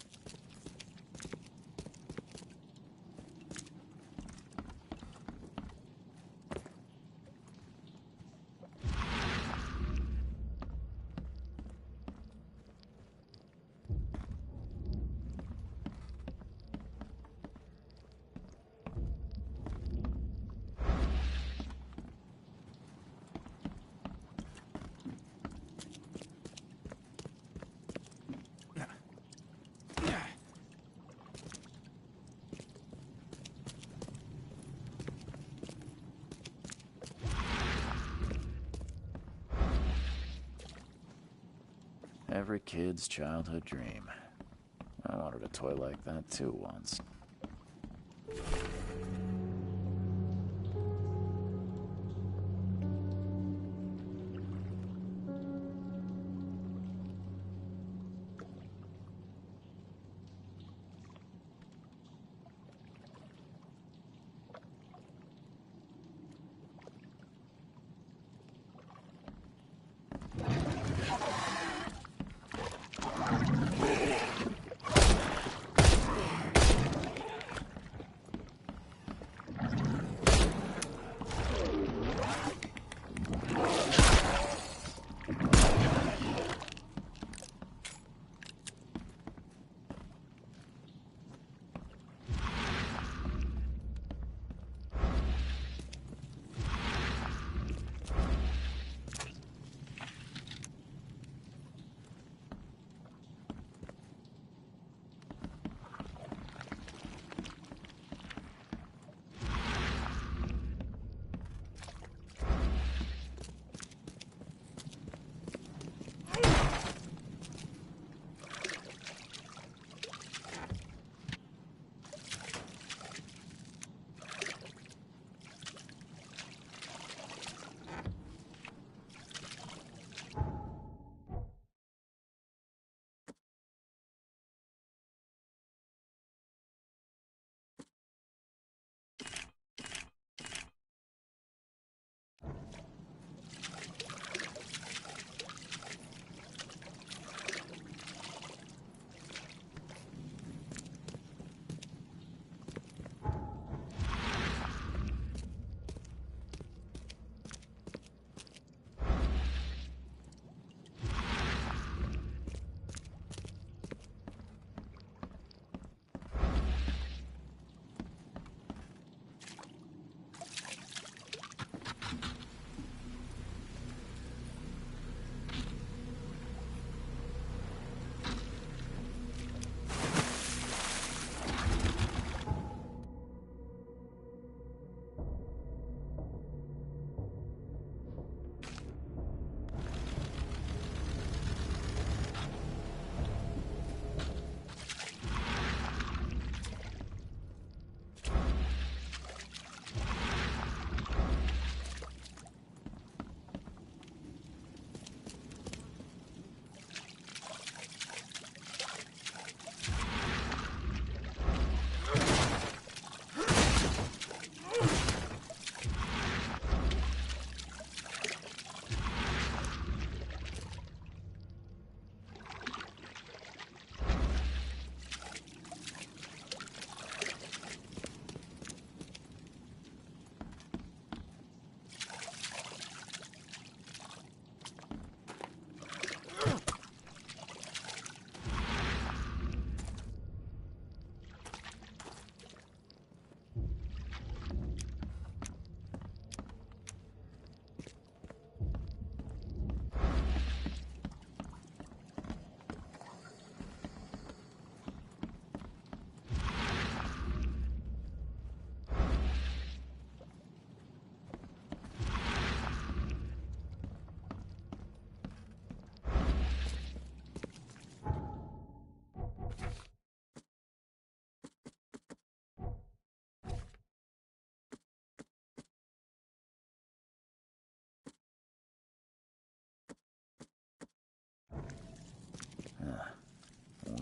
Every kid's childhood dream. I wanted a toy like that too once.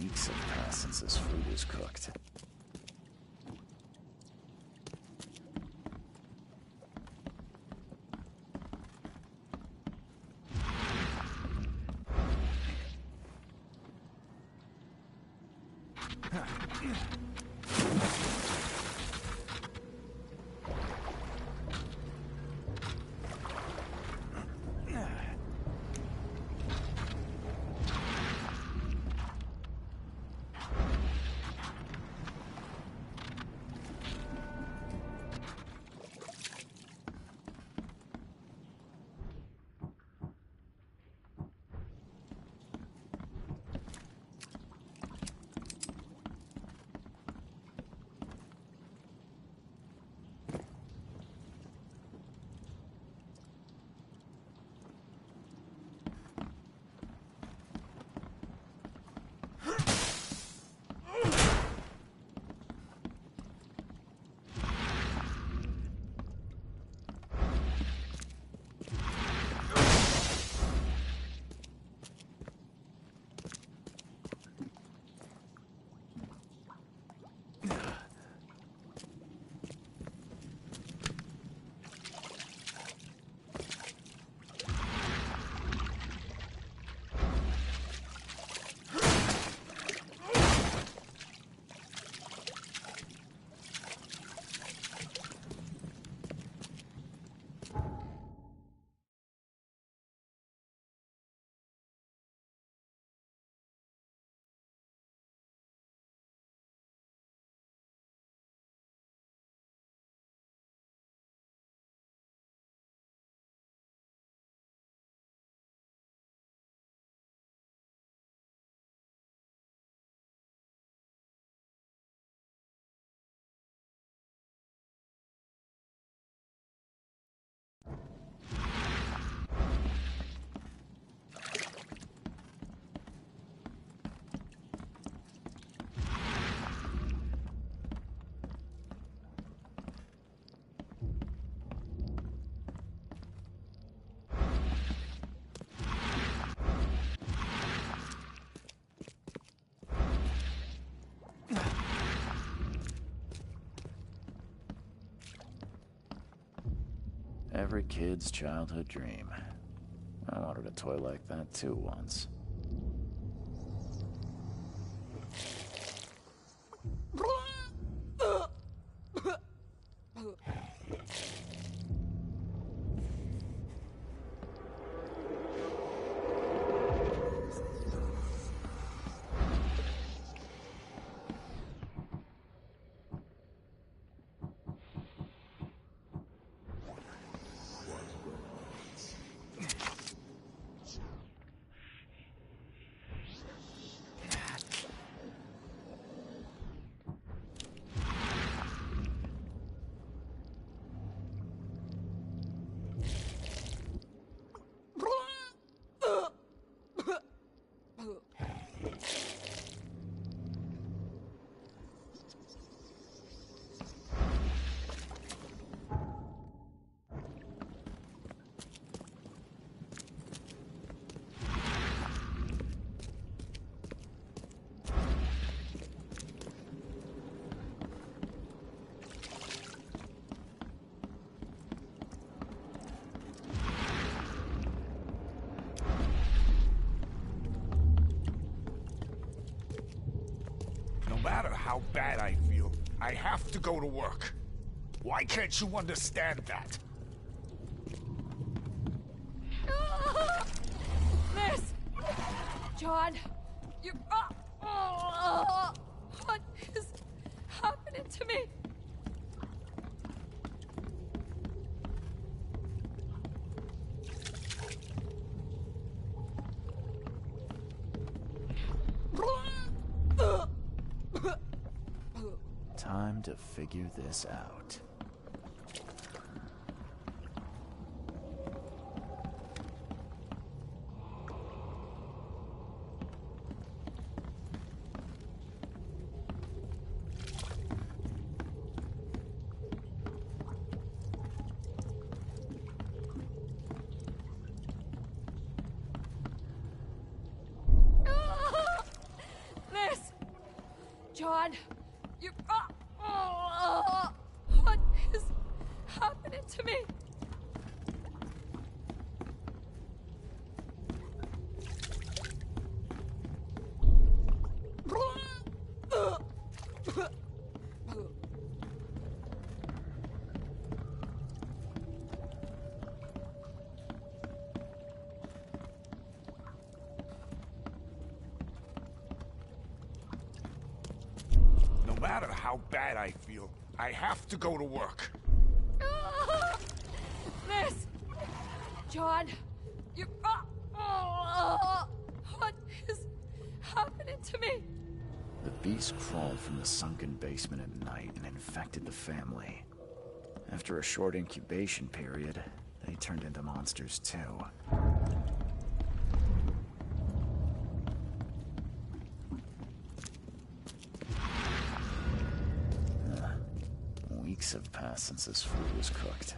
Weeks have passed since this food was cooked. Every kid's childhood dream. I wanted a toy like that too once. No matter how bad I feel, I have to go to work. Why can't you understand that? Miss! John! You're... what is happening to me? Time to figure this out. Miss! John, you... what is happening to me? No matter how bad I feel, I have to go to work. Miss! John, you... what is happening to me? The beast crawled from the sunken basement at night and infected the family. After a short incubation period, they turned into monsters too. Weeks have passed since this food was cooked.